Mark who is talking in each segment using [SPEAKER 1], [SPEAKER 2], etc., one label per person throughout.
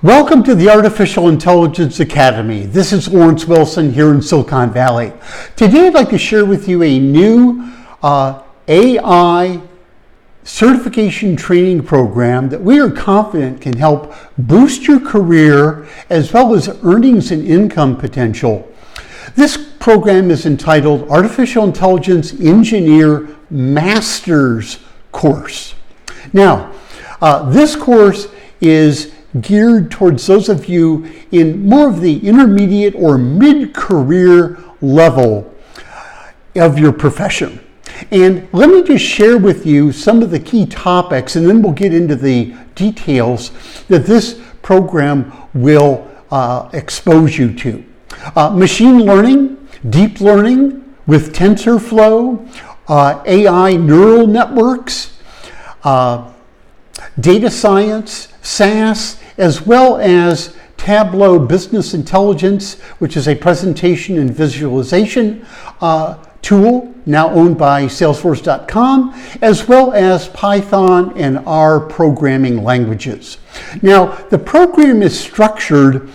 [SPEAKER 1] Welcome to the Artificial Intelligence Academy. This is Lawrence Wilson here in Silicon Valley. Today I'd like to share with you a new AI certification training program that we are confident can help boost your career as well as earnings and income potential. This program is entitled Artificial Intelligence Engineer Master's Course. Now, this course is geared towards those of you in more of the intermediate or mid-career level of your profession. And let me just share with you some of the key topics, and then we'll get into the details that this program will expose you to. Machine learning, deep learning with TensorFlow, AI neural networks, data science, SAS, as well as Tableau Business Intelligence, which is a presentation and visualization tool now owned by Salesforce.com, as well as Python and R programming languages. Now, the program is structured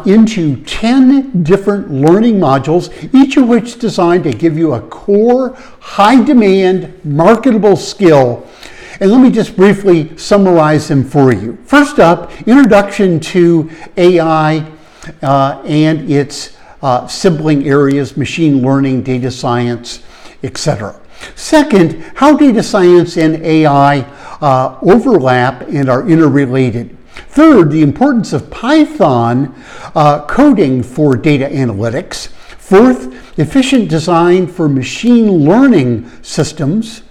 [SPEAKER 1] into 10 different learning modules, each of which is designed to give you a core, high-demand, marketable skill. And let me just briefly summarize them for you. First up, introduction to AI and its sibling areas, machine learning, data science, etc. Second, how data science and AI overlap and are interrelated. Third, the importance of Python coding for data analytics. Fourth, efficient design for machine learning systems.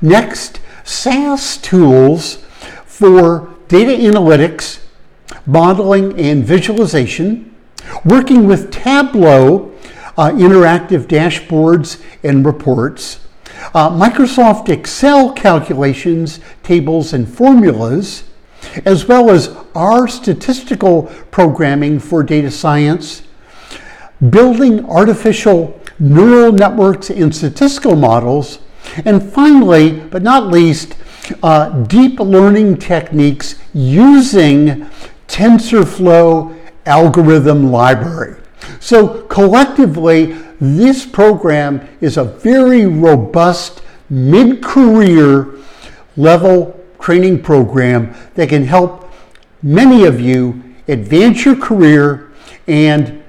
[SPEAKER 1] Next, SAS tools for data analytics, modeling and visualization, working with Tableau, interactive dashboards and reports, Microsoft Excel calculations, tables and formulas, as well as R statistical programming for data science, building artificial neural networks and statistical models, and finally, but not least, deep learning techniques using TensorFlow algorithm library. So collectively, this program is a very robust mid-career level training program that can help many of you advance your career and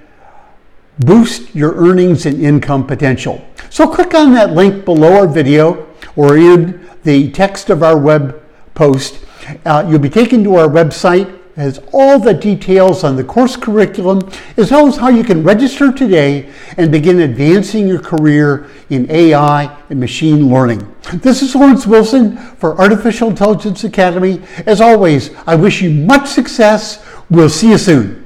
[SPEAKER 1] boost your earnings and income potential. So click on that link below our video or in the text of our web post. You'll be taken to our website. It has all the details on the course curriculum, as well as how you can register today and begin advancing your career in AI and machine learning. This is Lawrence Wilson for Artificial Intelligence Academy. As always, I wish you much success. We'll see you soon.